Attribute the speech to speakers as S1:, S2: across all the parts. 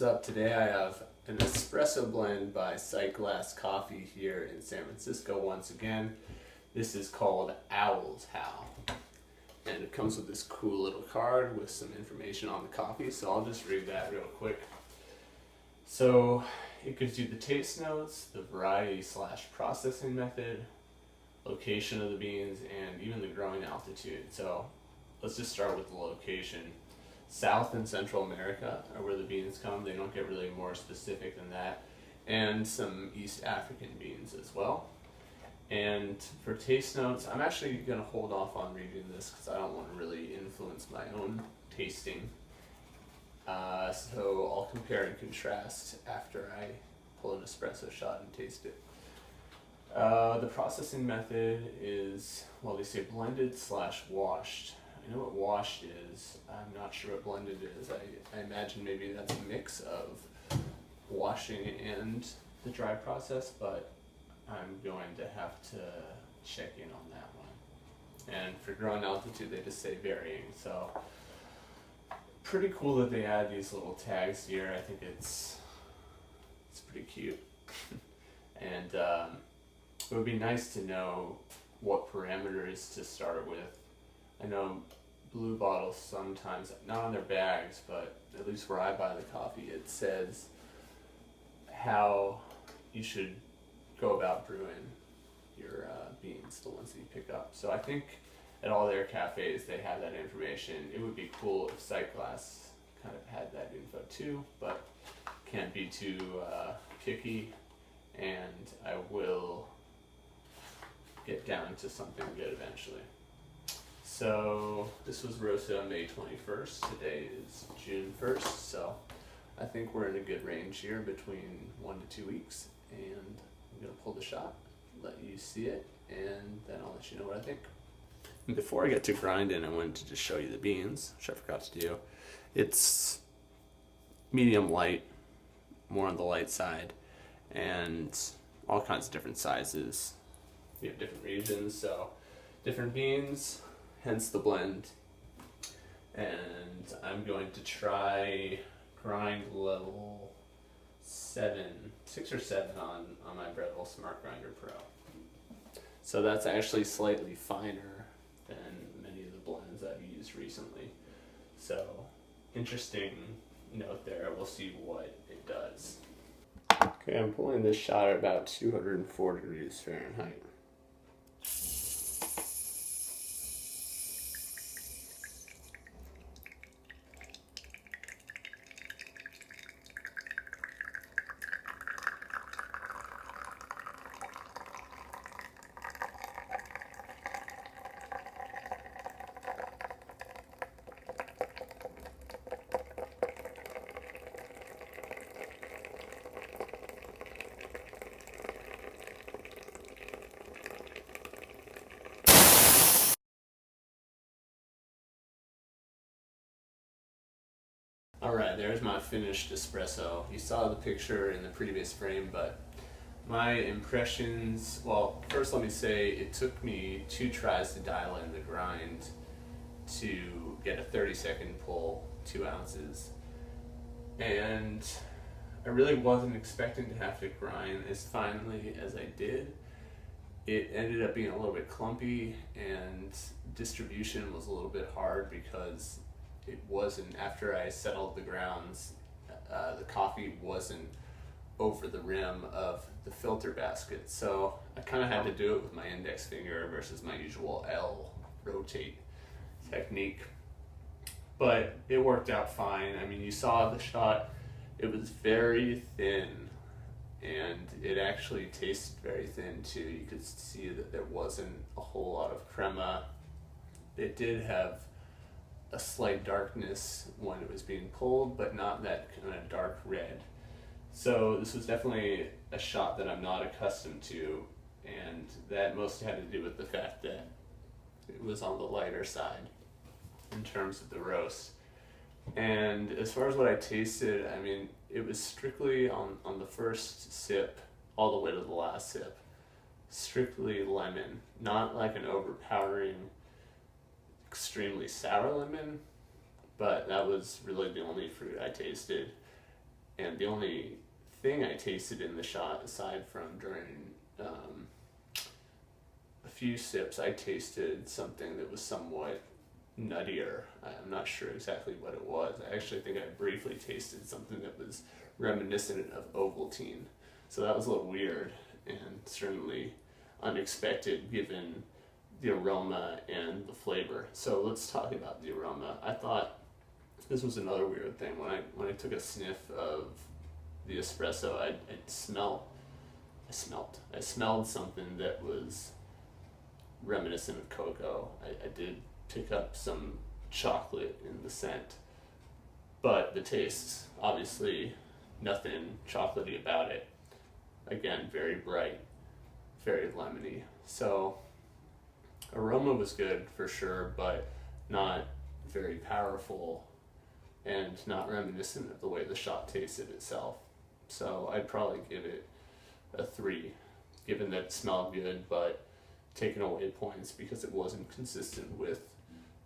S1: What's up? Today I have an espresso blend by Sightglass Coffee here in San Francisco once again. This is called Owl's Howl. And it comes with this cool little card with some information on the coffee, so I'll just read that real quick. So it gives you the taste notes, the variety/processing method, location of the beans, and even the growing altitude. So let's just start with the location. South and Central America are where the beans come. They don't get really more specific than that. And some East African beans as well. And for taste notes, I'm actually going to hold off on reading this because I don't want to really influence my own tasting. So I'll compare and contrast after I pull an espresso shot and taste it. The processing method is, well, they say blended/washed. I know what washed is. I'm not sure what blended is. I imagine maybe that's a mix of washing and the dry process, but I'm going to have to check in on that one. And for growing altitude, they just say varying. So pretty cool that they add these little tags here. I think it's pretty cute. And it would be nice to know what parameters to start with. I know blue bottles sometimes, not on their bags, but at least where I buy the coffee, it says how you should go about brewing your beans, the ones that you pick up. So I think at all their cafes they have that information. It would be cool if Sightglass kind of had that info too, but can't be too picky, and I will get down to something good eventually. So this was roasted on May 21st. Today is June 1st, so I think we're in a good range here between 1 to 2 weeks. And I'm going to pull the shot, let you see it, and then I'll let you know what I think. And before I get to grinding, I wanted to just show you the beans, which I forgot to do. It's medium light, more on the light side, and all kinds of different sizes. We have different regions, so different beans, hence the blend. And I'm going to try grind level 6 or 7 on my Breville Smart Grinder Pro. So that's actually slightly finer than many of the blends I've used recently. So interesting note there. We'll see what it does. Okay, I'm pulling this shot at about 204 degrees Fahrenheit. Alright, there's my finished espresso. You saw the picture in the previous frame, but my impressions, well, first let me say it took me 2 tries to dial in the grind to get a 30-second pull, 2 ounces. And I really wasn't expecting to have to grind as finely as I did. It ended up being a little bit clumpy, and distribution was a little bit hard because it wasn't, after I settled the grounds, the coffee wasn't over the rim of the filter basket. So I kind of had to do it with my index finger versus my usual L rotate technique. But it worked out fine. I mean, you saw the shot, it was very thin, and it actually tasted very thin too. You could see that there wasn't a whole lot of crema. It did have a slight darkness when it was being pulled, but not that kind of dark red. So this was definitely a shot that I'm not accustomed to, and that mostly had to do with the fact that it was on the lighter side in terms of the roast. And as far as what I tasted, I mean, it was strictly on the first sip all the way to the last sip, strictly lemon, not like an overpowering extremely sour lemon, but that was really the only fruit I tasted. And the only thing I tasted in the shot, aside from during a few sips, I tasted something that was somewhat nuttier. I'm not sure exactly what it was. I actually think I briefly tasted something that was reminiscent of Ovaltine. So that was a little weird and certainly unexpected given the aroma and the flavor. So let's talk about the aroma. I thought this was another weird thing. When I took a sniff of the espresso, I smelled something that was reminiscent of cocoa. I did pick up some chocolate in the scent, but the taste, obviously nothing chocolatey about it. Again, very bright, very lemony. So aroma was good for sure, but not very powerful and not reminiscent of the way the shot tasted itself. So I'd probably give it a 3, given that it smelled good, but taking away points because it wasn't consistent with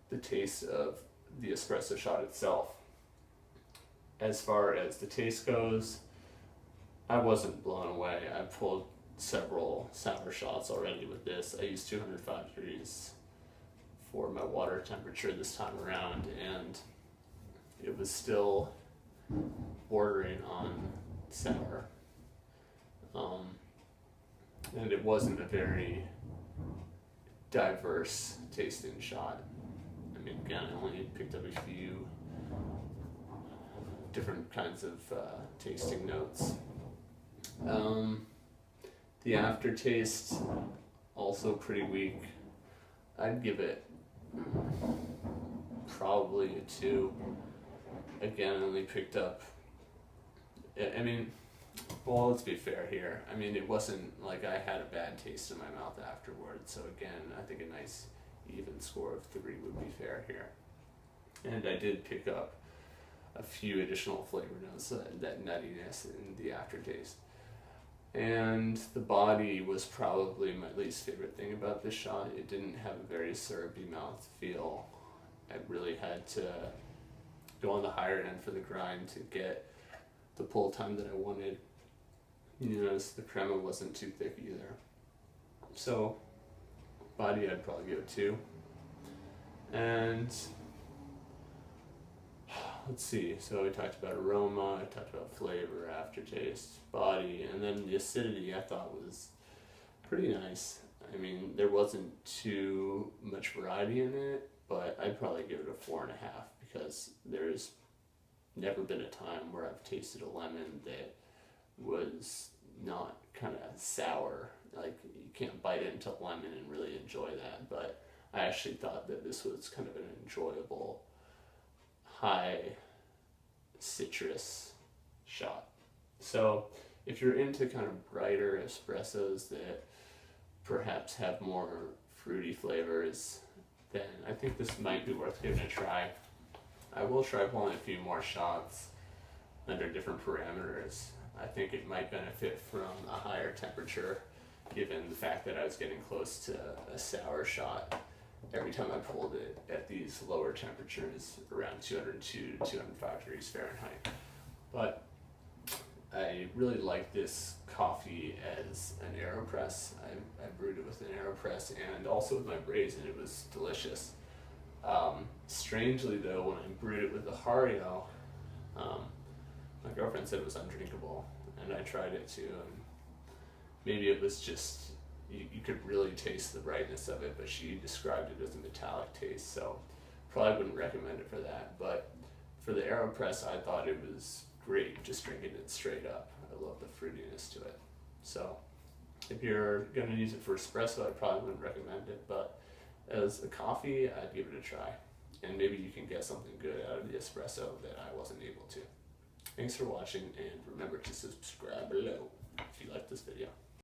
S1: the taste of the espresso shot itself. As far as the taste goes, I wasn't blown away. I pulled several sour shots already with this. I used 205 degrees for my water temperature this time around, and it was still bordering on sour. And it wasn't a very diverse tasting shot. I mean, again, I only picked up a few different kinds of tasting notes. The aftertaste, also pretty weak. I'd give it probably a 2. Again, I only picked up, I mean, well, let's be fair here. I mean, it wasn't like I had a bad taste in my mouth afterwards. So again, I think a nice even score of 3 would be fair here. And I did pick up a few additional flavor notes, that nuttiness in the aftertaste. And the body was probably my least favorite thing about this shot. It didn't have a very syrupy mouth feel. I really had to go on the higher end for the grind to get the pull time that I wanted. You notice the crema wasn't too thick either. So body, I'd probably give it 2. And let's see, so we talked about aroma, I talked about flavor, aftertaste, body, and then the acidity I thought was pretty nice. I mean, there wasn't too much variety in it, but I'd probably give it a 4.5 because there's never been a time where I've tasted a lemon that was not kind of sour. Like, you can't bite into lemon and really enjoy that, but I actually thought that this was kind of an enjoyable high citrus shot. So if you're into kind of brighter espressos that perhaps have more fruity flavors, then I think this might be worth giving a try. I will try pulling a few more shots under different parameters. I think it might benefit from a higher temperature given the fact that I was getting close to a sour shot every time I pulled it at these lower temperatures around 202 to 205 degrees Fahrenheit. But I really like this coffee as an AeroPress. I brewed it with an AeroPress and also with my braise, and it was delicious. Strangely though, when I brewed it with the Hario, my girlfriend said it was undrinkable, and I tried it too, and maybe it was just, you could really taste the brightness of it, but she described it as a metallic taste, so probably wouldn't recommend it for that. But for the AeroPress, I thought it was great just drinking it straight up. I love the fruitiness to it. So if you're going to use it for espresso, I probably wouldn't recommend it, but as a coffee, I'd give it a try. And maybe you can get something good out of the espresso that I wasn't able to. Thanks for watching, and remember to subscribe below if you like this video.